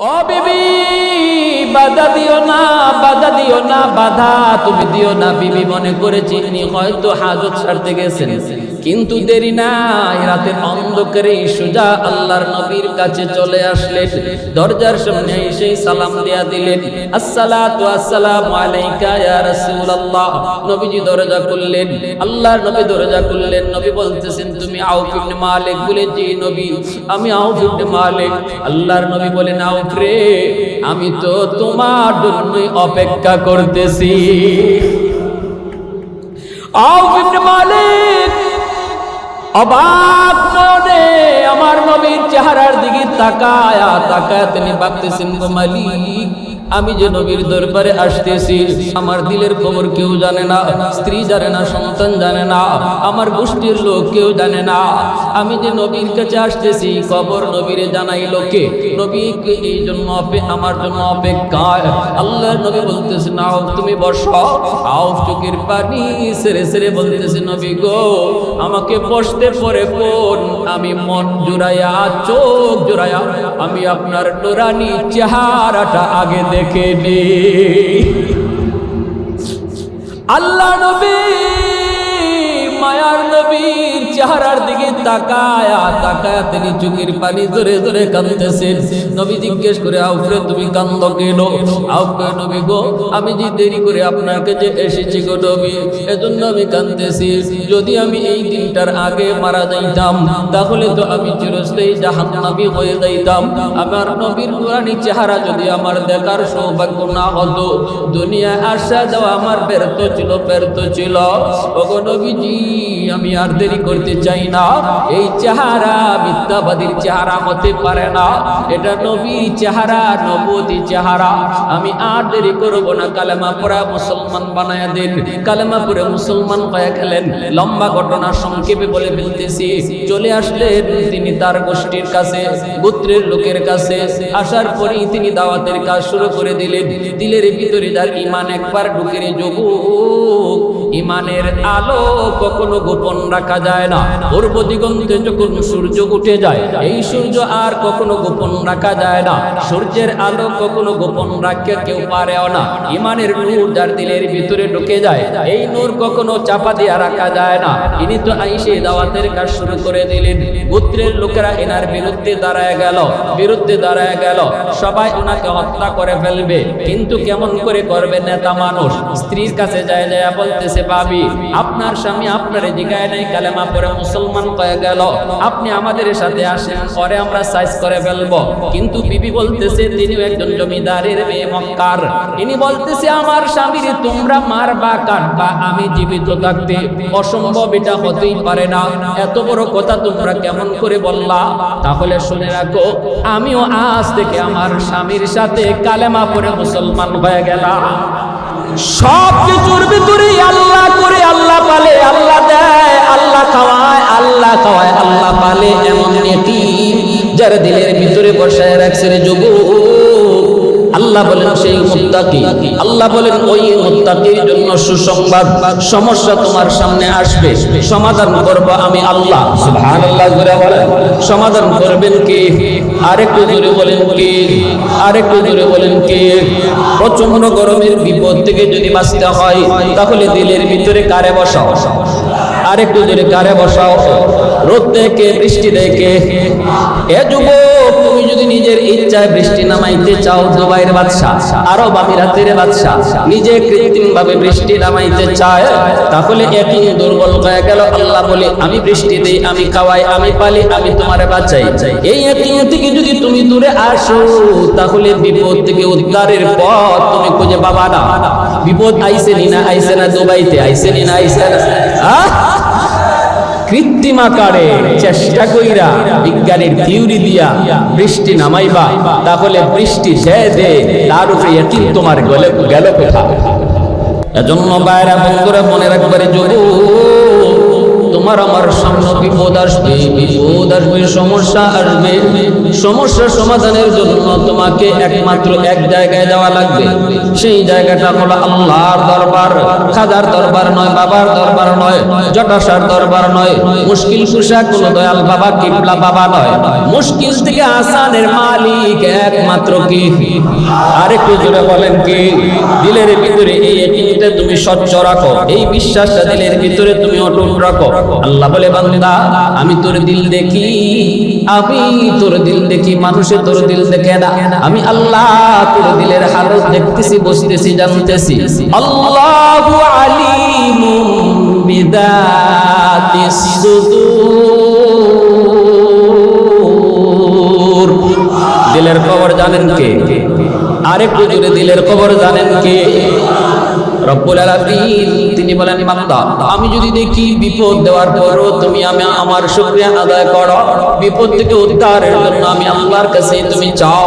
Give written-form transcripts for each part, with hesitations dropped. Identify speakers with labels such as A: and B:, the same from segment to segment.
A: ও বিবি, বাধা দিও না, বাধা দিও না, বাধা তুমি দিও না। বিবি মনে করেছি ইনি হয়তো হাজত সারতে গেছেন, কিন্তু দেরি নাই, রাতের অন্ধকারে সোজা আল্লাহর নবীর কাছে চলে আসলেন। দরজার সামনে এসে সালাম দেয়া দিলেন, আসসালাতু আসসালামু আলাইকা ইয়া রাসূলুল্লাহ। নবীজি দরজা খুললেন, আল্লাহর নবী দরজা খুললেন। নবী বলতেছেন, তুমি আউফ ইবনে মালিক? বলে, জি নবী, আমি আউফ ইবনে মালিক। আল্লাহর নবী বলেন, আউফ রে, আমি তো তোমার জন্যই অপেক্ষা করতেছি। আউফ ইবনে মালিক অবাক মনে আমার নবীর চেহারার দিকে তাকায় তিনি ভাবতেছেন, গো মালিক, আমি যে নবীর দরবারে আসতেছি, আমার দিলের খবর কেউ জানে না, স্ত্রী জানে না, সন্তান জানে না, আমার গোষ্ঠীর লোক কেউ জানে না। আমি যে নবীর কাছে আসতেছি, খবর নবীরে জানাই লোকে, নবীকে এই জন্য আমার জন্য অপেক্ষায়। আল্লাহর নবী বলতেছে, নাও তুমি বসো। আউফ চোখের পানি সেরে সেরে বলতেছে, নবী গো, আমাকে বসতে পরে কোন, আমি মন জুড়াইয়া, চোখ জুড়াইয়া আমি আপনার নুরানি চেহারাটা আগে দেখে নি। আল্লাহ নবী মায়ার নবীর চেহারার দিকে তাকায়া তিনি চোখের পানি ধরে ধরে কাঁদতেছেন। নবী জিজ্ঞেস করে, আউফরে তুমি কান্দ কেন? আউফ কয়, নবী গো, আমি যে দেরি করে আপনার কাছে এসেছি গো নবী, এজন্য আমি কাঁদতেছি। যদি আমি এই দিনটার আগে মারা যাইতাম, তাহলে তো আমি চিরস্থায়ী জাহান্নামী হয়ে যাইতাম। আমার নবীর নুরানি চেহারা যদি আমার দেখার সৌভাগ্য না হতো, দুনিয়ায় আসা যাওয়া আমার ব্যর্থ ছিল। ওগো নবীজি, আমি আর দেরি করতে চাই না। এই চেহারা মিথ্যাবাদীর চেহারা হতে পারে না, এটা নবীর চেহারা, নবুয়তি চেহারা। আমি আর দেরি করব না, কালেমা পড়া মুসলমান বানায়া দেন। কালেমা পড়ে মুসলমান হয়ে গেলেন। লম্বা ঘটনা সংক্ষেপে বলে ফেলতেছি। চলে আসলেন তিনি তার গোষ্ঠীর কাছে, গোত্রের লোকের কাছে। আসার পরেই তিনি দাওয়াতের কাজ শুরু করে দিলেন। দিলের ভিতরে যার ঈমান একবার ঢুকে রে যুবক, ঈমানের আলো কখনো গোপন রাখা যায় না। পূর্ব দিগন্তে যখন সূর্য উঠে যায়, এই সূর্য আর কখনো গোপন রাখা যায় না। সূর্যের আলো কখনো গোপন রাখতে কেউ পারেও না। ঈমানের নূর যার দিলের ভিতরে ঢুকে যায়, এই নূর কখনো চাপা দিয়ে রাখা যায় না। ইনি তো আইসে দাওয়াতের কাজ শুরু করে দিলেন। গোত্রের লোকেরা এনার বিরুদ্ধে দাঁড়ায় গেল। সবাই ওনাকে হত্যা করে ফেলবে, কিন্তু কেমন করে করবে? নেতা মানুষ স্ত্রীর কাছে যায় বলতেছে, ভাবি, আপনার স্বামী আপনার জিগায় নাই, কালেমা পড়ে মুসলমান হয়ে গেল, আপনি আমাদের সাথে আসেন, পরে আমরা সাইজ করে ফেলবো। কিন্তু বিবি বলতেছে, তিনিও একজন জমিদারের মেয়ে মক্কার। ইনি বলতেছে, আমার স্বামীর তোমরা মারবা, কাটবা, আমি জীবিত থাকতে অসম্ভব, এটা হতেই পারে না। এত বড় কথা তোমরা কেমন করে বললা? তাহলে শুনে রাখো, আমিও আজ থেকে আমার স্বামীর সাথে কালেমা পড়ে মুসলমান হয়ে গেলাম। সব কিছুর ভিতরে আল্লাহ করে, আল্লাহ পালে, আল্লাহ দেয়, আল্লাহ খাওয়ায়, আল্লাহ পালে। এমন ইতিম যার দিলের ভিতরে বসায় রাখছে রে যুবক, আল্লাহ বলেন সেই মুত্তাকি। আল্লাহ বলেন ওই মুত্তাকির জন্য সুসংবাদ। সমস্যা তোমার সামনে আসবে, সমাধান করব আমি আল্লাহ। সুবহানাল্লাহ জোরে বলেন, সমাধান করবেন কে? আরেকটু জোরে বলেন কে? আরেকটু জোরে বলেন কে? প্রচন্ড গরমের বিপদ থেকে যদি বাঁচতে হয়, তাহলে দিলের ভিতরে কারে বসাও? আরেকটু জোরে, কারে বসাও? রোদ দেখে, বৃষ্টি দেখে। এ যুবক, তুমি যদি নিজের ইচ্ছায় বৃষ্টি নামাইতে চাও, দুবাইয়ের বাদশা, আরব আমিরাতের বাদশা নিজে কৃত্রিম ভাবে বৃষ্টি নামাইতে চায়, তাহলে একই দুর্বল হয়ে গেল। আল্লাহ বলে, আমি বৃষ্টি দেই, আমি খাওয়াই, আমি পালি, আমি তোমারে বাঁচাই। এই একই থেকে যদি তুমি দূরে আসো, তাহলে বিপদ থেকে উদ্ধারের পথ তুমি খুঁজে পাবা না। বিপদ আইসে নি না আইসে না? দুবাইতে আইসে নি না আইসে না? কৃত্রিম আকারে চেষ্টা কইরা, বিজ্ঞানের থিওরি দিয়া বৃষ্টি নামাইবা, তাহলে বৃষ্টি সে দে, তার উপরে ইয়াকিন তোমার গেল কোথা? এজন্য বাইরা বন্ধুরা মনে রাখবারে, যুবক তোমার আমার সামনে বিপদ আসবে, সমস্যা আসবে। সমস্যা সমাধানের জন্য তোমাকে একমাত্র এক জায়গায় যাওয়া লাগবে। সেই জায়গাটা হলো আল্লাহর দরবার। খাজার দরবার নয়, বাবার দরবার নয়, জটাশার দরবার নয়, মুশকিল কুশা কোন দয়াল বাবা কিবলা বাবা নয়। মুশকিল থেকে আসানের মালিক একমাত্র কি? আরেকটু জোরে বলেন কি? দিলের ভিতরে এই ইয়াকিনটা তুমি স্বচ্ছ রাখো, এই বিশ্বাসটা দিলের ভিতরে তুমি অটুট রাখো। আল্লাহ বলে, বান্দা আমি তোর দিল দেখি, আমি তোর দিল দেখি, মানুষে তোর দিল দেখে না। আমি আল্লাহ তোর দিলের হালত দেখতেছি, বসতেছি, জানতেছি। আল্লাহু আলিমুম বিদাতিস সুদূর। দিলের খবর জানেন কে? আরেকটু জোরে, দিলের খবর জানেন কে? রব্বুল আলামিন। তিনি বলেন, বান্দা আমি যদি দেখি বিপদ দেওয়ার পরও তুমি আমার শুকরিয়া আদায় করো, বিপদ থেকে উদ্ধারের জন্য আমি আল্লাহর কাছে তুমি চাও,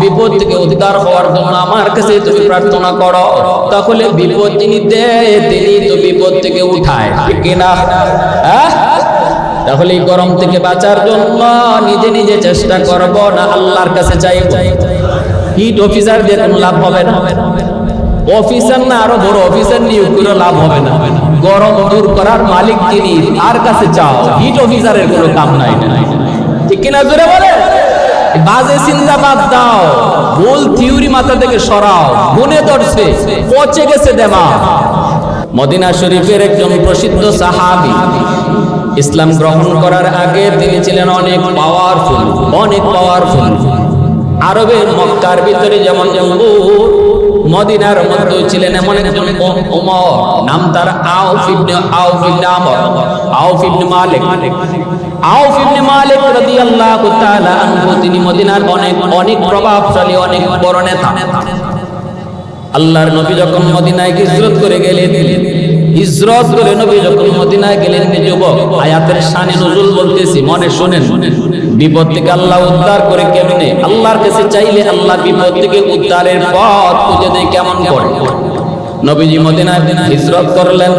A: বিপদ থেকে উদ্ধার হওয়ার জন্য আমার কাছে তুমি প্রার্থনা করো, তাহলে বিপদ যিনি দেয় তিনি তো বিপদ থেকে উঠায়, ঠিক কিনা? তাহলে এই গরম থেকে বাঁচার জন্য নিজে নিজে চেষ্টা করব না আল্লাহর কাছে চাইব? হিট অফিসার দিয়ে কোনো লাভ হবে না। অফিসার না আরো বড় অফিসার নিয়োগ করে লাভ হবে না। গরম দূর করার মালিক তিনি, আর কাছে চাও। হিট অফিসারের কোনো কাম নাই, ঠিক কিনা? জোরে বলে। বাজে চিন্তা বাদ দাও, ভুল থিওরি মাথা থেকে সরাও। মনে ধরছে, পচে গেছে দেমা। মদিনা শরীফের একজন প্রসিদ্ধ সাহাবী, ইসলাম গ্রহণ করার আগে তিনি ছিলেন অনেক পাওয়ারফুল, অনেক পাওয়ারফুল। আরবের মক্কার ভিতরে যেমন মদিনার মধ্যে ছিলেন এমন একজন ওমর, নাম তার আউফ ইবনে আমর, আউফ ইবনে মালিক। আউফ ইবনে মালিক রাদিয়াল্লাহু তাআলা আনহু, তিনি মদিনার অনেক প্রভাবশালী, অনেক বড় নেতা। আল্লাহর নবী যখন মদিনায় হিজরত করে গেলেন, হিজরত করে নবী যখন মদিনায় গেলেন, যুবক আয়াতের শানে নজুল বলতেছি, মনে শুনেন। বিপদ থেকে আল্লাহ উদ্ধার করে কেমনে? আল্লাহর কাছে চাইলে আল্লাহ বিপদ থেকে উদ্ধারের পথ খুঁজে দেয় কেমন করে। নবীজি মদিনায় হিজরত করলেন,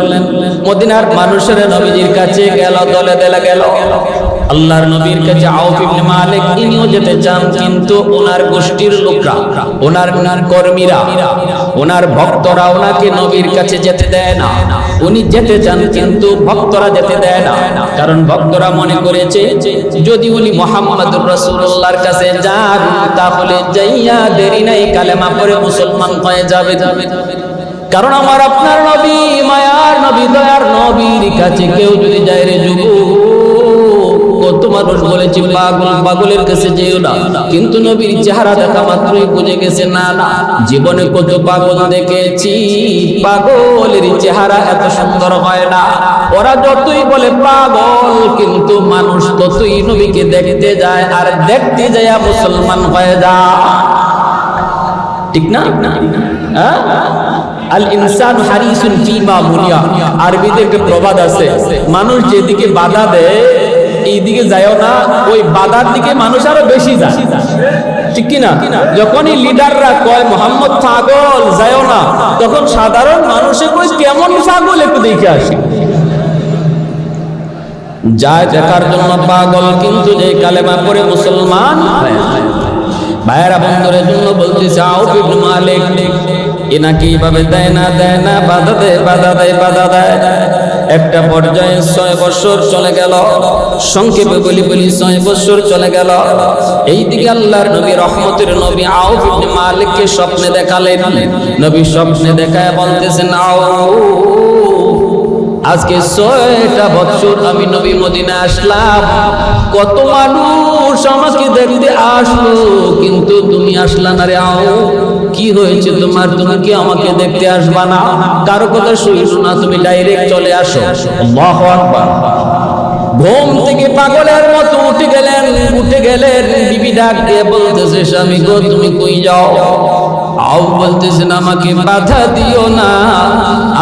A: মদিনার মানুষেরা নবীজির কাছে গেল, দলে দলে গেল। আল্লাহর নবীর কাছে আউফ ইবনে মালিক ইনিও যেতে চান, কিন্তু ওনার গোষ্ঠীর লোকরা, ওনার কর্মীরা, ওনার ভক্তরা ওনাকে নবীর কাছে যেতে দেয় না। উনি যেতে চান কিন্তু ভক্তরা যেতে দেয় না, কারণ ভক্তরা মনে করেছে যদি উনি মুহাম্মদুর রাসূলুল্লাহর কাছে যান তাহলে যাইয়া দেরি নাই কালেমা পড়ে মুসলমান হয়ে যাবে। কারণ আমার আপনার নবী, মায়ার নবী, দয়ার নবীর কাছে কেউ যদি যায় রে যুবক, কত মানুষ বলেছে পাগল, পাগলের কাছে যেও না, কিন্তু নবীর চেহারা দেখা মাত্রই বুঝে গেছে না না, জীবনে কত পাগল দেখেছি, পাগলের চেহারা এত সুন্দর হয় না। ওরা যতই বলে পাগল, কিন্তু মানুষ ততই নবীকে দেখতে যায়, আর দেখতে যায় মুসলমান হয়ে যায়, ঠিক না? আল ইনসান হারিসুন ফিমা মুনিয়া। আরবিতে একটা প্রবাদ আছে, মানুষ যেদিকে বাধা দেয় এইদিকে যায়ও না, ওই বাধার দিকে মানুষ আরো বেশি যায়, ঠিক কিনা? যখনই লিডাররা কয় মোহাম্মদ পাগল যায়ও না, তখন সাধারণ মানুষে কয় কেমন পাগল একটু দেখে আসি, যায় দেখার জন্য পাগল, কিন্তু যে কালেমা পড়ে মুসলমান। ভাইয়েরা বন্ধুরের জন্য বলতেছে, আউফ ইবনে মালিক এনাকে এইভাবে দেয় না, বাধা দেয়, বাধা দেয়, বাধা দেয়। একটা পর্যায়ে 6 বছর চলে গেল, সংক্ষেপে বলি 6 বছর চলে গেল। এইদিকে আল্লাহর নবী, রহমতের নবী আউফ ইবনে মালিককে স্বপ্নে দেখালেন। নবী স্বপ্নে দেখায় বলতেছেন, আউফ আজকে 6টা বছর আমি নবী মদিনা আসলাম, কত মানুষ আমাকে দেখতে আসলো, কিন্তু তুমি আসলা না রে আউফ, কি হয়েছে তোমার? তুমি কি আমাকে দেখতে আসবা না? কারো কথা শুইছো না, তুমি ডাইরেক্ট চলে আসো। আল্লাহু আকবার। ঘুম থেকে পাগলের মতো উঠে গেলেন। বিবি ডাক দিয়ে বলতেছে, স্বামী গো তুমি কই যাও? আউফ বলতেছেন, আমাকে বাধা দিও না,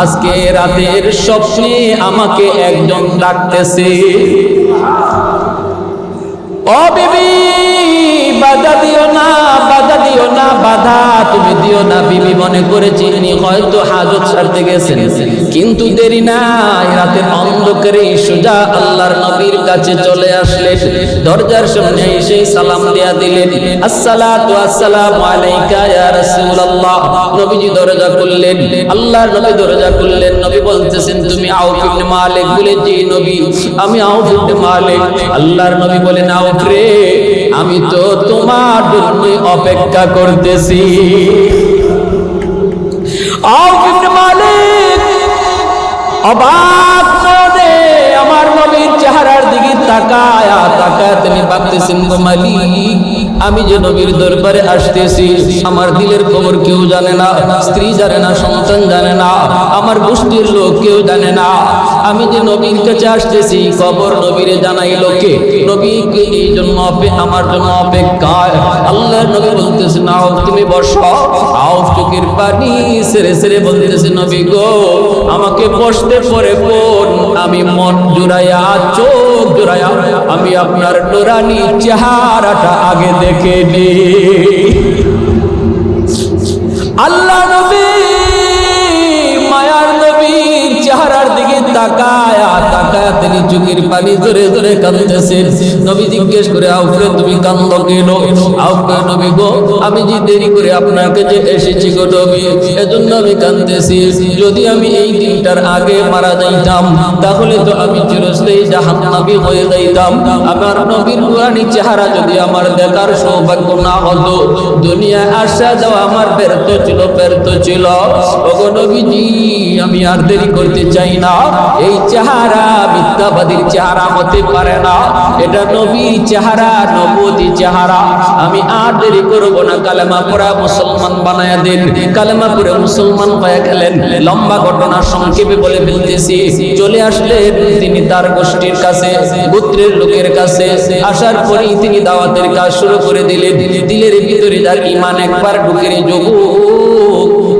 A: আজকে রাতের স্বপ্নে আমাকে একজন ডাকতেছে। ও বিবি বাধা দিও না, বাধা দিও না, বাধা তুমি দিও না। বিবি মনে করেছি ইনি হয়তো হাজত সারতে গেছেন, কিন্তু দেরি নাই, রাতের অন্ধকারে সোজা আল্লাহর নবীর কাছে চলে আসলেন। দরজার সামনে এসে সালাম দিয়া দিলেন, আসসালাতু আসসালামু আলাইকা ইয়া রাসূলুল্লাহ। নবীজি দরজা খুললেন, আল্লাহর নবী দরজা খুললেন। নবী বলতেছেন, তুমি আউফ ইবনে মালিক? বলে, জি নবী, আমি আউফ ইবনে মালিক। আল্লাহর নবী বলেন, আউফ রে, আমি তো তোমার জন্য অপেক্ষা করতেছি। আউফ ইবনে মালিক অবাক মনে আমার নবীর চেহারার দিকে তাকায় তিনি ভাবতেছেন, গো মালিক, আমি যে নবীর দরবারে আসতেছি, আমার দিলের খবর কেউ জানে না, স্ত্রী জানে না, সন্তান জানে না, আমার গোষ্ঠীর লোক কেউ জানে না। আমি যে নবীর কাছে আসতেছি, খবর নবীরে জানাইলো কে? নবীকে এই জন্য আমার জন্য অপেক্ষায়। আল্লাহর নবী বলতেছেন, আউফ তুমি বসো। আউফ চোখের পানি ছেড়ে ছেড়ে বলতেছে, নবী গো, আমাকে বসতে পরে কোন, আমি মন জুড়াইয়া, চোখ জুড়াইয়া আমি আপনার নুরানি চেহারাটা আগে দেখে নি। আল্লাহ নবী মায়ার নবীর চেহারার দিকে তাকায় তিনি চোখের পানি ধরে ধরে কাঁদতেছেন। নবী জিজ্ঞেস করে, আউফরে তুমি কাঁদো কেন? আউফ কয়, নবী গো, আমি যে দেরি করে আপনার কাছে এসেছি গো নবী, এজন্য আমি কাঁদতেছি। যদি আমি এই দিনটার আগে মারা যাইতাম, তাহলে তো আমি চিরস্থায়ী জাহান্নামী হয়ে যাইতাম। আমার নবীর নুরানি চেহারা যদি আমার দেখার সৌভাগ্য না হতো, দুনিয়ায় আসা যাওয়া আমার ব্যর্থ ছিল। ওগো নবীজি, আমি আর দেরি করতে চাই না। এই চেহারা মিথ্যাবাদীর চেহারা হতে পারে না, এটা নবীর চেহারা, নবুয়তি চেহারা। আমি আর দেরি করব না, কালেমা পড়া মুসলমান বানায়া দেন। কালেমা পড়ে মুসলমান হয়ে গেলেন। লম্বা ঘটনা সংক্ষেপে বলে ফেলতেছি। চলে আসলেন তিনি তার গোষ্ঠীর কাছে, গোত্রের লোকের কাছে। আসার পরেই তিনি দাওয়াতের কাজ শুরু করে দিলেন। দিলের ভিতরে যার ঈমান একবার ঢুকে যোগ,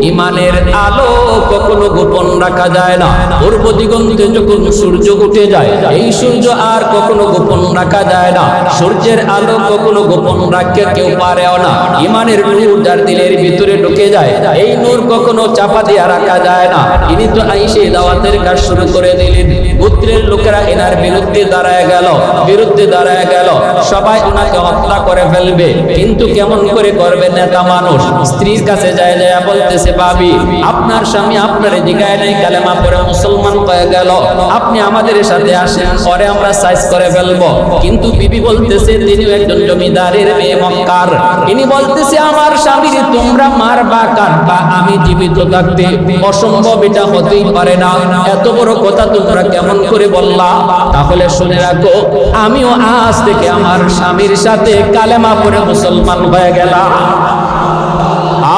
A: ইমানের আলো কখনো গোপন রাখা যায় না। পূর্ব দিগন্তে যখন সূর্য উঠে যায়, এই সূর্য আর কখনো গোপন রাখা যায় না। সূর্যের আলো কখনো গোপন রাখতে কেউ পারেও না। ইমানের নূর যার দিলের ভিতরে ঢুকে যায়, এই নূর কখনো চাপা দিয়ে রাখা যায় না। ইনি তো আইসে দাওয়াতের কাজ শুরু করে দিলেন। গোত্রের লোকেরা এনার বিরুদ্ধে দাঁড়ায় গেল। সবাই ওনাকে হত্যা করে ফেলবে, কিন্তু কেমন করে করবে? নেতা মানুষ স্ত্রীর কাছে যায় বলতেছে, ভাবি, আপনার স্বামী আপনারে জিগায় নাই, কালেমা পড়ে মুসলমান হয়ে গেল, আপনি আমাদের সাথে আসেন, পরে আমরা সাইজ করে ফেলবো। কিন্তু বিবি বলতেছে, তিনিও একজন জমিদারের মেয়ে মক্কার। ইনি বলতেছে, আমার স্বামীর তোমরা মারবা, কাটবা, আমি জীবিত থাকতে অসম্ভব, এটা হতেই পারে না। এত বড় কথা তোমরা কেমন করে বললা? তাহলে শুনে রাখো, আমিও আজ থেকে আমার স্বামীর সাথে কালেমা পড়ে মুসলমান হয়ে গেলাম।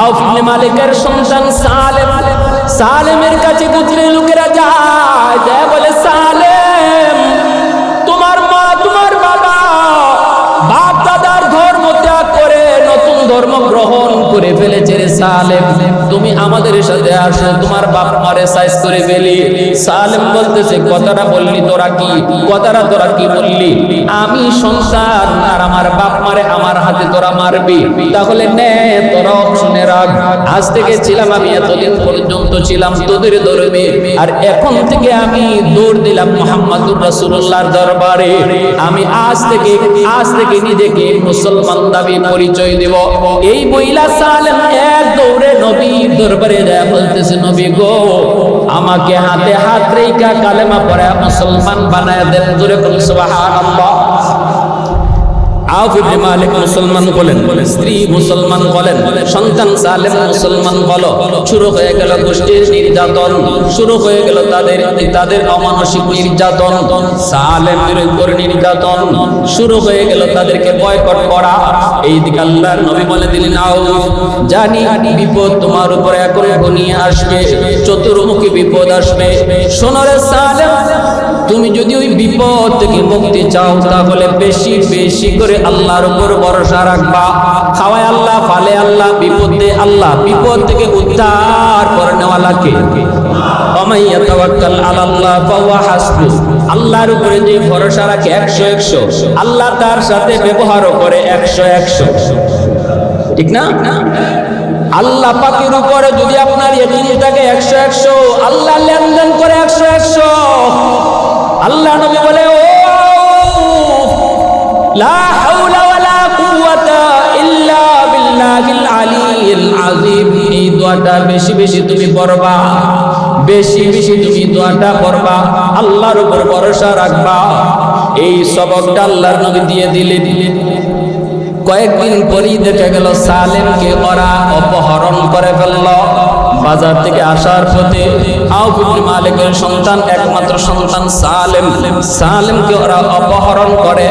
A: আউফ ইবনে মালিকের সন্তান সালেমের কাছে গোত্রের লোকেরা যায় বলে, সালেম, তোমার মা, তোমার বাবা, বাপ দাদার ধর্ম ত্যাগ করে নতুন ধর্ম গ্রহণ করে ফেলেছে রে সালেম, তুমি আমাদের সাথে আসো, তোমার বাপ মারে সাইজ করে ফেলি। সালেম বলতেছে, কথাটা বললি তোরা কি বললি? আমি সন্তান আর আমার বাপ মারে আমার হাতে তোরা মারবি, তাহলে নে তোরা শুনে রাখ, আজ থেকে ছিলাম আমি, এতদিন পর্যন্ত ছিলাম তোদের ধর্মে, আর এখন থেকে আমি দৌড় দিলাম মুহাম্মদুর রাসূলুল্লাহর দরবারে। আমি আজ থেকে নিজেকে মুসলমান দাবি পরিচয় দেব। এই বইলা সালেম এক দৌড়ে নবীর দরবারে যায় বলতেছে, নবী গো, আমাকে হাতে হাত রেখা কালেমা পড়ে মুসলমান বানায় দেন। জোরে বলেন সুবহানাল্লাহ। আউফ ইবনে মালিক মুসলমান হলেন, স্ত্রী মুসলমান হলেন, সন্তান সালেম মুসলমান হলো। শুরু হয়ে গেল গোষ্ঠীর নির্যাতন, শুরু হয়ে গেল তাদের অমানসিক নির্যাতন, সালেমের উপর নির্যাতন শুরু হয়ে গেল, তাদেরকে বয়কট করা। এইদিকে আল্লাহর নবী বলে দিলেন, আউফ, জানি বিপদ তোমার উপর এখন ঘনিয়ে আসবে, চতুর্মুখী বিপদ আসবে। শোনো রে সালেম, তুমি যদি ওই বিপদ থেকে মুক্তি চাও, তাহলে বেশি বেশি করে আল্লাহর উপর ভরসা রাখবা। খাওয়ায় আল্লাহ, ফালে আল্লাহ, বিপদে আল্লাহ, বিপদ থেকে উদ্ধার করে নেওয়ালা কে? ওমাই ইয়াতাওয়াক্কাল আলাল্লাহ ফাহুয়া হাসবু। আল্লাহর উপরে যে ভরসা রাখে 100 আল্লাহ তার সাথে ব্যবহারও করে 100। ঠিক না? আল্লাহ পাকের উপরে যদি আপনার ইয়াকিন থাকে 100 আল্লাহ লেনদেন করে 100 আল্লাহ নবী বলে ও লা হাওলা ওয়ালা কুওয়াতা ইল্লা বিল্লাহিল আলিয়্যিল আযীম। এই দোয়াটা বেশি বেশি তুমি পড়বা, বেশি বেশি তুমি দোয়াটা পড়বা, আল্লাহর উপর ভরসা রাখবা। এই সবকটা আল্লাহর নবী দিয়ে দিলেন। কয়েকদিন পরেই দেখা গেল সালেমকে ওরা অপহরণ করে ফেলল। বাজার থেকে আসার পথে আউফ ইবনে মালিকের সন্তান, একমাত্র সন্তান সালেমকে ওরা অপহরণ করে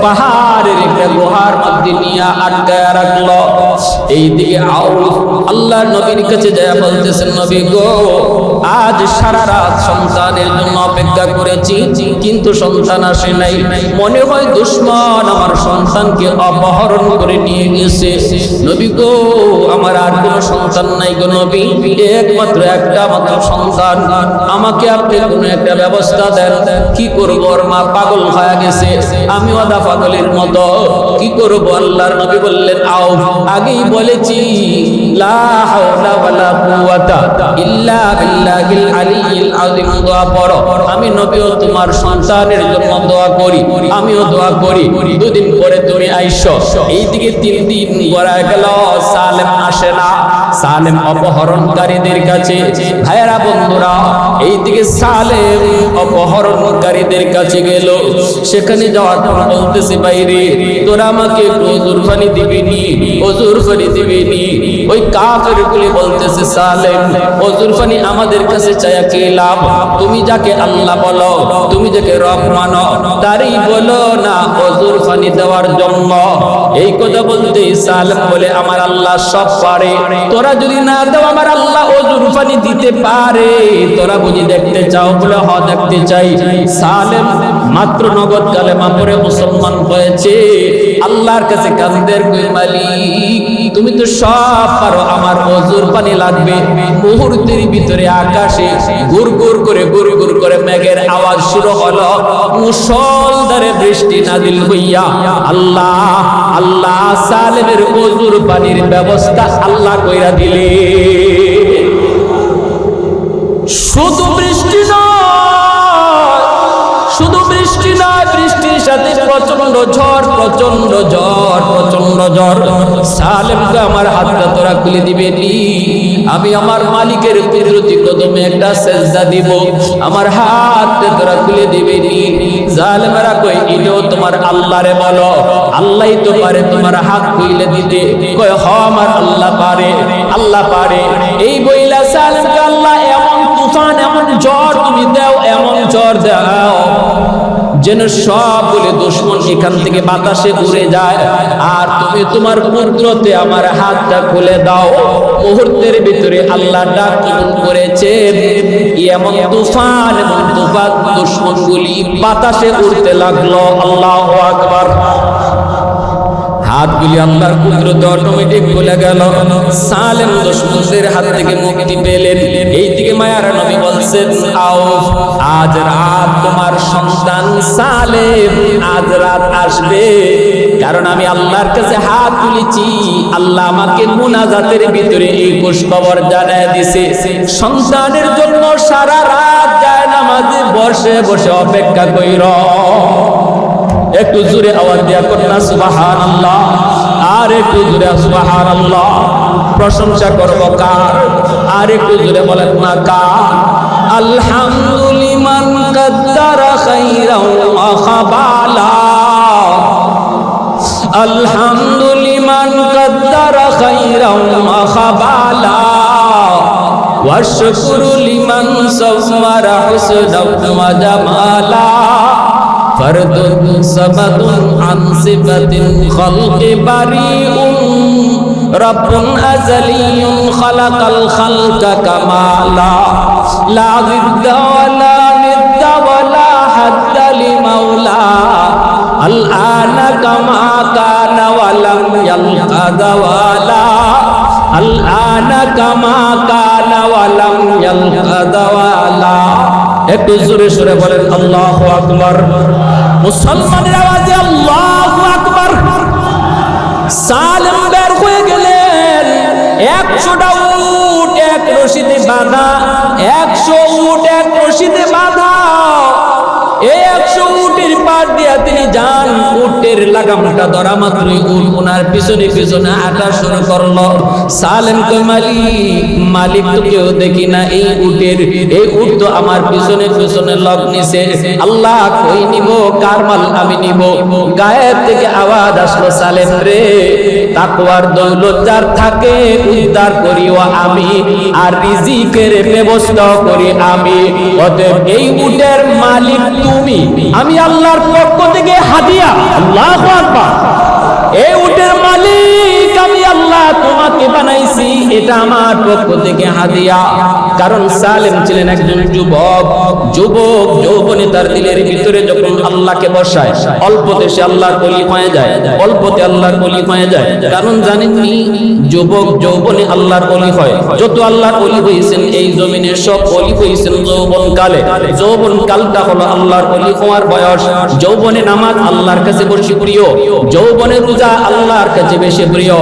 A: পাহাড়ের একটা গুহার মধ্যে নিয়ে আটকায় রাখলো। এইদিকে আউফ আল্লাহর নবীর কাছে যায় বলতেছেন, নবী গো, আজ সারা রাত সন্তানের জন্য অপেক্ষা করেছি, কিন্তু সন্তান আসে নাই। মনে হয় দুশমন আমার সন্তানকে অপহরণ করে নিয়ে গেছে। নবী গো, আমার আর কোনো সন্তান নাই গো নবী, একমাত্র একটা মাত্র সন্তান, আমাকে আপনি কোনো একটা ব্যবস্থা দেন। কি করবো? ওর মা পাগল হয়ে গেছে, আমি আদা পাগলের মতো, কি করবো? আল্লাহর নবী বললেন, আও আগেই বলেছি লা হাওলা ওয়ালা কুওয়াতা ইল্লা বিল্লাহিল আলিয়্যিল আযীম দোয়া পড়ো। আমি নবীও তোমার সন্তানের জন্য দোয়া করি, আমিও দোয়া করি। দুদিন পরে তুমি আইসো। এইদিকে 3 দিন গড়ায় গেল, সালেম আসে না। সালেম অপহরণকারীদের কাছে, ভাইরা বন্ধুরা, এইদিকে সালেম অপহরণকারীদের কাছে গেল। সেখানে যাওয়ার পর বলতেছে, বাইরে তোরা আমাকে একটু ওজুর পানি দিবিনি, ওজুর পানি দিবিনি। ওই কাফের গুলি বলতেছে, সালেম ওজুর পানি আমাদের কাছে চায়া কি লাভ? তুমি যাকে আল্লাহ বলো, তুমি যাকে রব মানো, তারই বলো না ওজুর পানি দেওয়ার জন্য। এই কথা বলতে সালেম বলে, আমার আল্লাহ সব পারে, তোরা যদি না দাও আমার আল্লাহ ওজুর পানি দিতে পারে। তোরা বুঝি দেখতে চাও? বলে হ, দেখতে চাই। সালেম মাত্র নগদ কালেমা পড়ে মুসলমান হয়েছে। আল্লাহর কাছে কাঁদে, কই মালিক তুমি তো সব পারো, আমার ওজুর পানি লাগবে। মুহূর্তের ভিতরে আকাশে গুড় গুড় করে মেঘের আওয়াজ শুরু হলো, মুষলধারে বৃষ্টি নাজিল হইয়া আল্লাহ সালেমের ওজুর পানির ব্যবস্থা আল্লাহ কইরা দিলে। শুধু বৃষ্টি নয়, বৃষ্টির সাথে প্রচন্ড ঝড়। সালেমকে আমার হাতটা তোরা খুলে দিবে নি, আমি আমার মালিকের কুদরতি কদমে একটা সেজদা দিব, আমার হাতটা তোরা খুলে দিবে নি। জালেমেরা কই, এটাও তোমার আল্লাহরে বলো, আল্লাহই তো পারে তোমার হাত খুলে দিতে। কয় হ, আমার আল্লাহ পারে। এই বইলা সালেমকে আল্লাহ এমন তুফান, এমন ঝড় তুমি দাও, এমন ঝড় দাও যেন সবগুলো দুশমন এখান থেকে বাতাসে উড়ে যায়। আর তুমি তোমার কুদরতে আমার হাতটা খুলে দাও। মুহূর্তের ভিতরে আল্লাহ ডাক কবুল করেছেন। এমন তুফান দুশমনগুলি বাতাসে উড়তে লাগলো। আল্লাহু আকবার। হাতগুলি আল্লাহর কুদরতে অটোমেটিক খুলে গেল। সালেম দুশমনদের হাত থেকে মুক্তি পেলেন। এইদিকে মায়ার নবী বলছেন, আও আজ রাত তোমার সন্তান সালেম আজ রাত আসবে, কারণ আমি আল্লাহর কাছে হাত তুলেছি। আল্লাহ আমাকে মুনাজাতের ভিতরে এই খুশখবর জানায় দিছে, সন্তানের জন্য সারা রাত যায় নামাজে বসে বসে অপেক্ষা কইর। একটু জোরে আওয়াজ দিয়া কন্যা সুবহানাল্লাহ, আর একটু জোরে সুবহানাল্লাহ। প্রশংসা করব কার? আর একটু জোরে বলেন না কার? আলহামদুলিমান কাদ্দারা খাইরাও ওয়া খাবালা, আলহামদুলিমান কাদ্দারা খাইরাও ওয়া খাবালা, ওয়া শুকরু লিমান সাওয়ারা হুসনাও ওয়া জামালা, ফরদুন সামাদুন আন সিফাতিল খালকি বারিউন, রব্বুন আযালিয়ুন খালাকাল খালকা কামালা, লা জিদ্দা ওয়ালা নিদ্দা ওয়ালা হাদ্দা লিমাওলা, আল আনা কামা কানা ওয়ালাম ইয়ালকা দাওয়ালা, আল আনা কামা কানা ওয়ালাম ইয়ালকা দাওয়ালা। একটু জোরে সুরে বলেন আল্লাহু আকবার। মুসলমানের আওয়াজে আল্লাহু আকবার। সালেম বের হয়ে গেলেন। 100টা উট এক রশিতে বাঁধা, 100 উট এক রশিতে বাঁধা। এই 100 উটের পার দিয়া তিনি যান, উটের লাগামটা ধরা মাত্রই উট ওনার পিছনে পিছনে হাঁটা শুরু করলো। সালেম কই মালিক তো কেউ দেখি না, এই উট তো আমার পিছনে পিছনে লগ নিছে, আল্লাহ কই নিব, কার মাল আমি নিব? গায়েব থেকে আওয়াজ আসলো, সালেম রে, তাকওয়ার দৌলত যার থাকে উদ্ধার করিও আমি, আর রিজিকের ব্যবস্থা করি আমি। অতএব এই উটের মালিক তুমি, আমি আল্লাহর পক্ষ থেকে হাদিয়া। আল্লাহু আকবার। এই উটের মালিক আমি আল্লাহ, তোমাকে বানাইছি, এটা আমার পক্ষ থেকে হাদিয়া। কারণ সালেম ছিলেন একজন যুবক, যৌবনে তার দিলের ভিতরে যখন আল্লাহকে বসায়, অল্পতে সে আল্লাহর ওলি হয়ে যায়, অল্পতে আল্লাহর ওলি হয়ে যায়। কারণ জানেননি, যৌবনে আল্লাহর ওলি হয়। যত আল্লাহর ওলি হয়েছেন এই জমিনে, সব ওলি হয়েছেন যৌবন কালে। যৌবন কালটা হলো আল্লাহর ওলি হওয়ার বয়স। যৌবনে নামাজ আল্লাহর কাছে বেশি প্রিয়, যৌবনে রোজা আল্লাহর কাছে বেশি প্রিয়,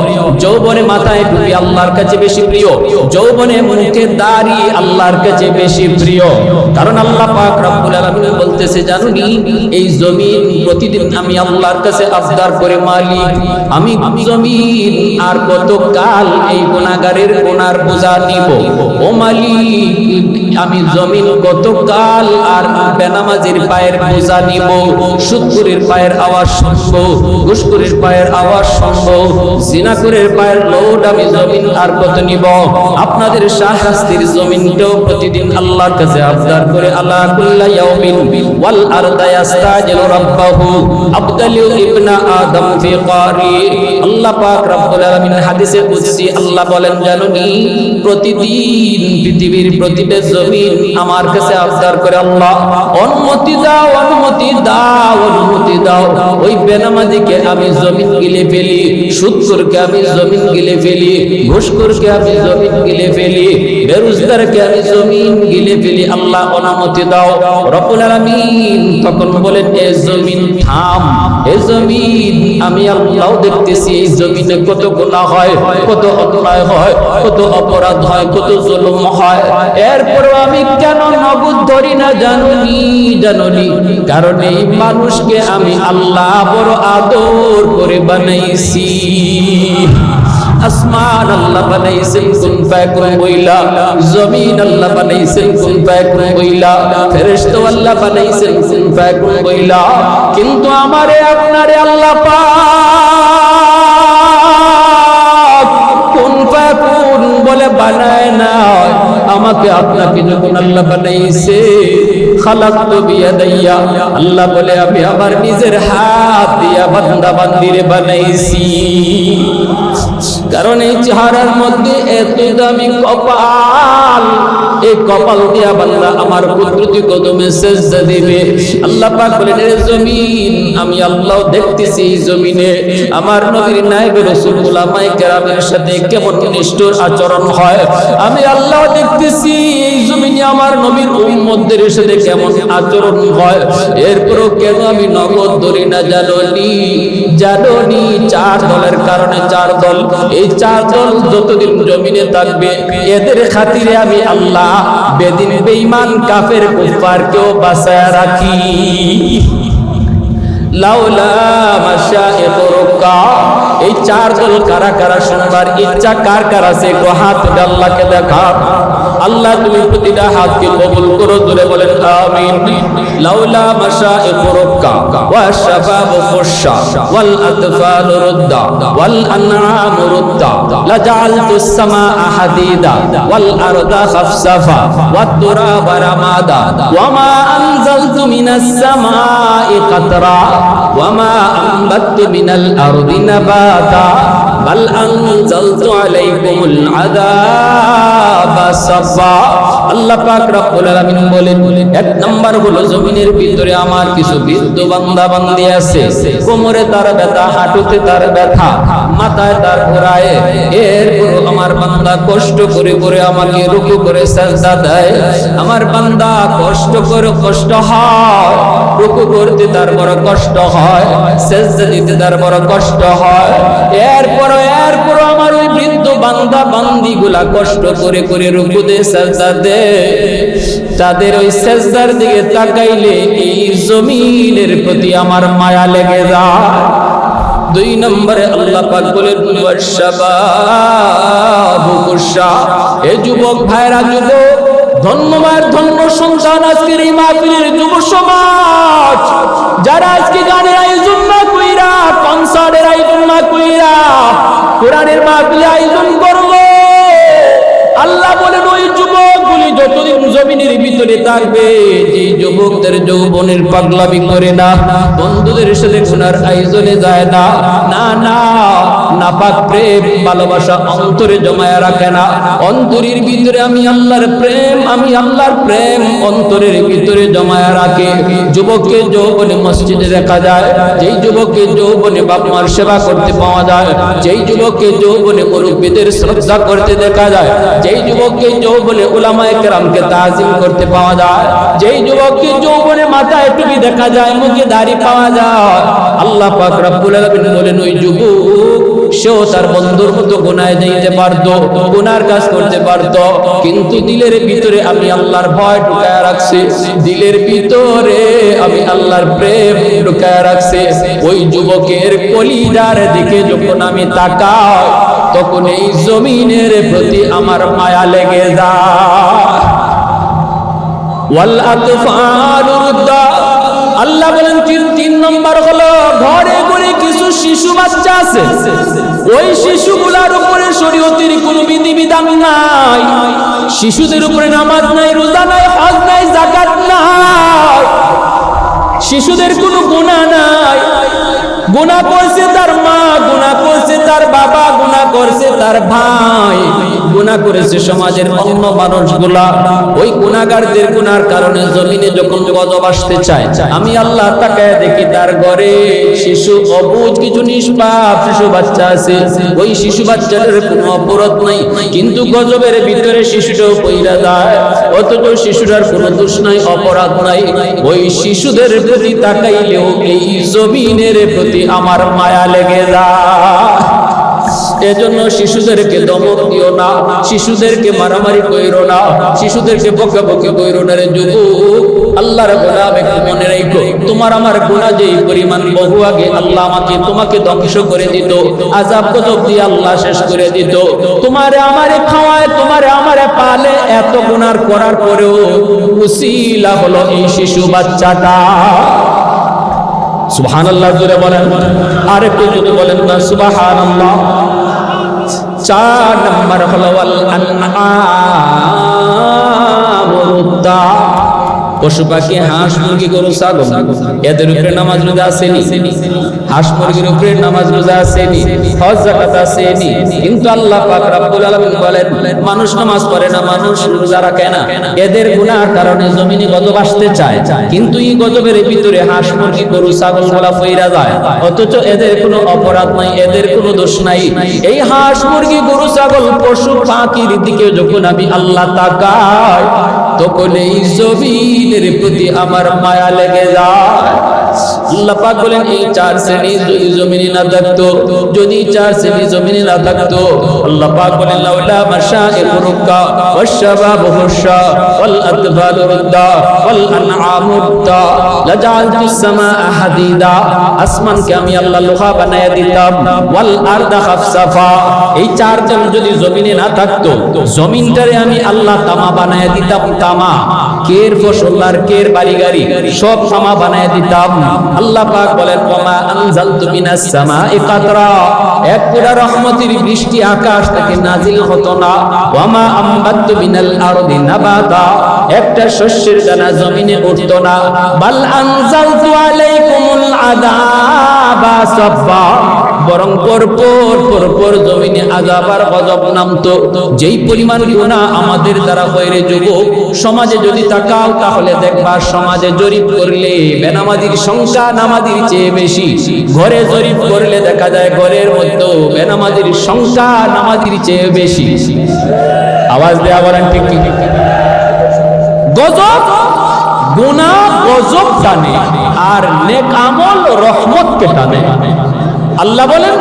A: যৌবনে মাথায় টুপি আল্লাহর কাছে বেশি প্রিয়, যৌবনে মুখে দাড়ি আল্লাহর কাছে বেশি প্রিয়। কারণ আল্লাহ পাক রব্বুল আলামিন বলতেছে, জানুনি এই জমিন প্রতিদিন আমি আল্লাহর কাছে আবদার করে, মালিক আমি জমিন আর কত কাল এই গুনাহগারের গুনার বোঝা নিব? ও মালিক, আমি জমিন কত কাল আর বেনামাজির পায়ের বোঝা নিব? সুদখোরের পায়ের আওয়াজ শুনবো, ঘুষখোরের পায়ের আওয়াজ শুনবো, জিনাখোরের পায়ের লোড আমি জমিন আর কত নিব? আপনাদের শাহরাস্তির জমিনটাও প্রতিদিন আল্লাহর কাছে আবদার করে, আল্লাহ কুল্লা ইয়াউমিন ওয়াল আরদা ইস্তাজিলু রাব্বাহু আবদালু ইবনা আদম ফি কারি। আল্লাহ পাক রব্বুল আলামিন হাদিসে কুদসি আল্লাহ বলেন, জানুনি প্রতিদিন পৃথিবীর প্রতিটা জমিন আমার কাছে আবদার করে, আল্লাহ অনুমতি দাও, অনুমতি দাও, অনুমতি দাও। ওই বেনামাজিকে আমি জমিন গিলে ফেলি, সুদখোরকে আমি জমিন গিলে ফেলি, ঘুষখোরকে আমি জমিন গিলে ফেলি, বেরোজগারকে আমি জমিন গিলে ফেলি, আল্লাহ অনুমতি দাও। রব্বুল আলামিন তখন বলেন, এ জমিন থাম, এ জমিন আমি আল্লাহ দেখতেছি এই জমিনে কত গুনাহ হয়, কত অন্যায় হয়, কত অপরাধ হয়, কত জুলুম হয়। এরপরও আমি কেন নগদ ধরি না জানুনি? কারণ এই মানুষকে আমি আল্লাহ বড় আদর করে বানাইছি। আসমান আল্লাহ বানাইছেন কুন ফায়াকুন বইলা, জমিন আল্লাহ বানাইছেন কুন ফায়াকুন বইলা, ফেরেশতা আল্লাহ বানাইছেন কুন ফায়াকুন বইলা। কিন্তু আমারে আপনারে আল্লাহ পাক কুন ফায়াকুন বলে বানায় না। আমাকে আপনাকে যখন আল্লাহ বানাইছে, খালাকতু বিয়াদাইয়া, আল্লাহ বলে আমি আমার নিজের হাত দিয়া বান্দা বান্দিরে বানাইছি। কারণ এই চেহারার মধ্যে এত দামি কপাল, এই কপাল দিয়া বান্দা আমার কুদরতি কদমে সিজদা দিবে। আল্লাহ পাক বলেন, এ জমিন আমি আল্লাহ দেখতেছি এই জমিনে আমার নবীর নায়েবে রাসূল উলামায়ে কেরামের সাথে কেমন নিষ্ঠুর আচরণ হয়। আমি আল্লাহ দেখতেছি এই জমিনে আমার নবীর উম্মতদের সাথে কেমন আচরণ হয়। এরপরও কেন আমি নগদ ধরি না জানোনি? চার দলের কারণে, চার দল, এই চার দল যতদিন জমিনে থাকবে এদের খাতিরে আমি আল্লাহ বেদিন বেঈমান কাফের কুফারকেও বাঁচায়া রাখি। লাউলা মাশাইখুরকা, এই চার দল কারা কারা শুনবার ইচ্ছা কার কার আছে? হাত আল্লাহকে দেখা। আল্লাহ তুমি প্রতিটা হাতকে কবুল করো, জোরে বলেন আমিন। লাউলা মাশাইখুরকা ওয়া শাবাবু খুশা ওয়াল আতফালু রুদ্দা ওয়াল আনআমু রুদ্দা লাজাআলতুস সামাআ হাদিদা ওয়াল আরদা খাফসাফা ওয়াত তুরাবা রামাদা ওয়া মা আনজালতু মিনাস সামাই কাতরা ওয়া মা আনবাততু মিনাল আরদি নাবাতা বাল আনজালতু আলাইকুমুল আযাবা সাফা। আল্লাহ পাক রব্বুল আলামিন বলেন, এক নাম্বার হলো জমিনের ভিতরে আমার কিছু বৃদ্ধ বান্দা বান্দি আছে, কোমরে তার ব্যথা, হাঁটুতে তার ব্যথা, মাথায় তার ঘোরায়, এরপর আমার বান্দা কষ্ট করে করে আমাকে রুকু করে সাজদা দেয়, আমার বান্দা কষ্ট করে কষ্ট হয়, রুকু করতে তার বড় কষ্ট হয়, সাজদা দিতে তার বড় কষ্ট হয়, এরপর আমার ওই বৃদ্ধ বান্দা বান্দিগুলা কষ্ট করে করে রুকু দিয়ে সাজদা দেয়, তাদের ওই সাজদার দিকে তাকাইলে এই জমিনের প্রতি আমার মায়া লেগে যায়। 2 নম্বরে আল্লাহ পাক বলেন এ যুবক ভাইরা, যুবক ধন্যবাদ, ধন্য সন্তান আজকের এই মাহফিলের যুব সমাজ, যারা আজকে গানের আয়োজন না কইরা, কনসার্টের আয়োজন না কইরা কোরআনের মাহফিলে আয়োজন করলো, আল্লাহ বলেন ওই যুবকগুলি যতদিন জমিনের ভিতরে থাকবে, যে যুবকদের যৌবনের পাগলামি করে না, বন্ধুদের সাথে গুনার আয়োজনে যায় না, না না নাপাক প্রেম ভালোবাসা অন্তরে জমায়া রাখে না, অন্তরের ভিতরে আমি আল্লাহর প্রেম অন্তরের ভিতরে জমায়া রাখে, যুবককে যৌবনে মসজিদে দেখা যায়, যেই যুবককে যৌবনে বাপ মার সেবা করতে পাওয়া যায়, যেই যুবককে যৌবনে মুরব্বিদের শ্রদ্ধা করতে দেখা যায়, যেই যুবককে যৌবনে উলামায়ে কেরামকে তাজিম করতে পাওয়া যায়, যেই যুবককে যৌবনে মাথায় টুপি দেখা যায়, মুখে দাড়ি পাওয়া যায়, আল্লাহ পাক রব্বুল আলামিন বলেন ওই যুবক সেও তার বন্ধুর মতো গুনাহে যাইতে পারত, গুনার কাজ করতে পারত, কিন্তু দিলের ভিতরে আমি আল্লাহর ভয় ঢুকায়া রাখছি, দিলের ভিতরে আমি আল্লাহর প্রেম ঢুকায়া রাখছি। ওই যুবকের কলিজার দিকে যখন আমি তাকাই, তখন এই জমিনের প্রতি আমার মায়া লেগে যায়। ওয়াল আতফালু রুদ্দা, আল্লাহ বলেন 3 নম্বর হলো ঘরে ঘরে কিছু শিশু বাচ্চা আছে, ওই শিশুগুলার উপরে শরীয়তের কোনো বিধিবিধান নাই, শিশুদের উপরে নামাজ নাই, রোজা নাই, হজ নাই, যাকাত নাই, শিশুদের কোনো গুনাহ নাই, গুনাহ করছে তার মা, গুনাহ করছে তার বাবা, গুনাহ করছে তার ভাই, গুনাহ করেছে সমাজের অন্য মানুষগুলা, ওই গুনাহগারদের গুনার কারণে জমিনে যখন গজব আসতে চায়, আমি আল্লাহ তাকায় দেখি তার ঘরে শিশু অবুঝ কিছু নিষ্পাপ শিশু বাচ্চা আছে, ওই শিশু বাচ্চাদের কোনো অপরাধ নাই, কিন্তু গজবের ভিতরে শিশুটাও পইরা যায়, অথচ শিশুটার কোনো দোষ নাই, অপরাধ নাই, ওই শিশুদের প্রতি তাকাইলেও এই জমিনের প্রতি আমার মায়া লেগে যায়। এজন্য শিশুদেরকে দমক দিও না, শিশুদেরকে মারামারি কইরো না, শিশুদেরকে বকাবকি কইরো না রে যুবক। আল্লাহর গোলাম একটু মনে রাখো, তোমার আমার গুনাহ যেই পরিমাণ বহু আগে আল্লাহ তোমাকে ধ্বংস করে দিত, আযাব গজব দিয়ে আল্লাহ শেষ করে দিত, তোমারে আমারে খাওয়ায়, তোমারে আমারে পালে, এত গুনাহ করার পরেও উসিলা হলো এই শিশু বাচ্চাটা। সুবহানাল্লাহ জোরে বলেন, আর একটু যদি বলেন না সুবহানাল্লাহ। 4 নম্বর হলো ওয়াল আনআমুদ্দা, পশু পাখি, হাঁস মুরগি গরু ছাগল, এদের উপরে নামাজ রোজা আসেনি, হাঁস মুরগির উপরে নামাজ রোজা আসেনি, হজ যাকাত আসেনি, কিন্তু আল্লাহ পাক রব্বুল আলামিন বলেন মানুষ নামাজ পড়ে না, মানুষ রোজা রাখে না, এদের গুনাহর কারণে জমিনে গজব আসতে চায়, কিন্তু এই গজবের ভিতরে হাঁস মুরগি গরু ছাগল গুলা ফইরা যায়, অথচ এদের কোনো অপরাধ নাই, এদের কোনো দোষ নাই। এই হাঁস মুরগি গরু ছাগল পশু পাখির দিকে যখন আমি আল্লাহ তাকাই, তখন এই জমিনের প্রতি আমার মায়া লেগে যায়। আল্লাহ পাক বলেন এই 4 শ্রেণী যদি জমিনে না থাকতো, যদি 4 শ্রেণী জমিনে না থাকতো, আল্লাহ পাক বলেন লাউলা মাশাইখু রুক্কা ওয়াশশাবাবু হুশা ওয়াল আতফালু রুদ্দা ওয়াল আনআমু রুদ্দা লাজআলতুস সামাআ হাদিদা, আসমানকে আমি আল্লাহ লোহা বানায়া দিতাম, ওয়াল আরদা খাফসাফা, এই 4 জন যদি জমিনে না থাকতো, জমিনটারে আমি আল্লাহ তামা বানায়া দিতাম, তামা, কের ফসল আর কের বাড়ি গাড়ি সব তামা বানায়া দিতাম। আল্লাহ পাক বলেন ওয়ামা আনজালতু মিনাস সামাই কাতরা, এক ফোঁটা রহমতের বৃষ্টি আকাশ থেকে নাজিল হতো না, ওয়ামা আমবাতু মিনাল আরদি নাবাতা, একটা শস্যের দানা জমিনে উঠতো না, বাল আনজালতু আলাইকুমুল আযাবা সাফা, বরং পর জমিনে আযাব আর গজব নামতো। যেই পরিমাণ গুনাহ আমাদের দ্বারা হয় রে যুবক, সমাজে যদি তাকাও তাহলে দেখবা সমাজে জরিপ করলে বেনামাজির সংখ্যা নামাজির চেয়ে বেশি। ঘরে জরিপ করলে দেখা যায় ঘরের মধ্যে বেনামাজির সংখ্যা নামাজির চেয়ে বেশি। আওয়াজ দেয়া বলেন ঠিক ঠিক। গজব গুনাহ গজব টানে আর নেক আমল রহমতকে টানে। আল্লাহ বলেন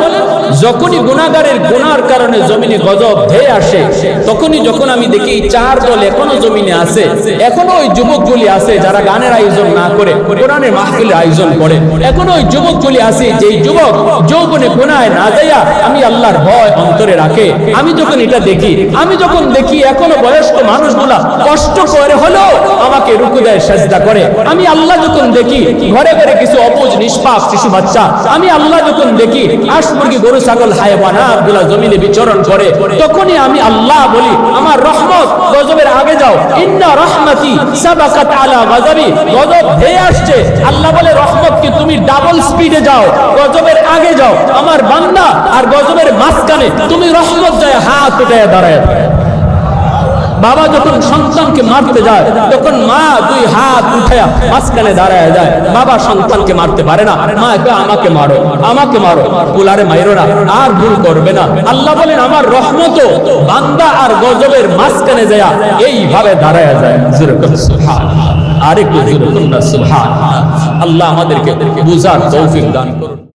A: যখনই গুনাহগারের গুনার কারণে জমিনে গজব ধেয়ে আসে, তখনই যখন আমি দেখি চার দল এখনো জমিনে আছে, এখনো ওই যুবকগুলি আছে যারা গানের আয়োজন না করে কোরআনের মাহফিলের আয়োজন করে, এখনো ওই যুবকগুলি আছে যেই যুবক যৌবনে গুনায় না যাইয়া আমি আল্লাহর ভয় অন্তরে রাখে। আমি যখন এটা দেখি, আমি যখন দেখি এখনো বয়স্ক মানুষগুলা কষ্ট করে হলেও আমাকে রুকু দেয়, সেজদা করে, আমি আল্লাহ যখন দেখি ঘরে ঘরে কিছু অবুঝ নিষ্পাপ শিশু বাচ্চা, আমি আল্লাহ যখন দেখি হাঁস মুরগি গরু ছাগল হায়াওয়ানাতগুলা জমিনে বিচরণ করে, তখনই আমি আল্লাহ বলি আমার রহমত গজবের আগে যাও। ইন্না রহমতি সাবাকাত আলা গজবি, গজব ধেয়ে আসছে, আল্লাহ বলে রহমতকে তুমি ডাবল স্পিডে যাও, গজবের আগে যাও। আমার বান্দা আর গজবের মাঝখানে তুমি রহমত যায় হাত উঠায় দাঁড়ায়। বাবা যখন সন্তানকে মারতে যায় তখন মা দুই হাত উঠায়া মাঝখানে দাঁড়ায় যায়। বাবা সন্তানকে মারতে পারে না, মা কয় আমাকে মারো, আমাকে মারো, বুলারে মাইরো না, আর ভুল করবে না। আল্লাহ বলেন আমার রহমত বান্দা আর গজবের মাঝখানে যায় এইভাবে দাঁড়ায় যায়। সুবহানাল্লাহ, আরেকটু জোরে বলুন না সুবহানাল্লাহ। আল্লাহ আমাদেরকে বুঝার তৌফিক দান করুন।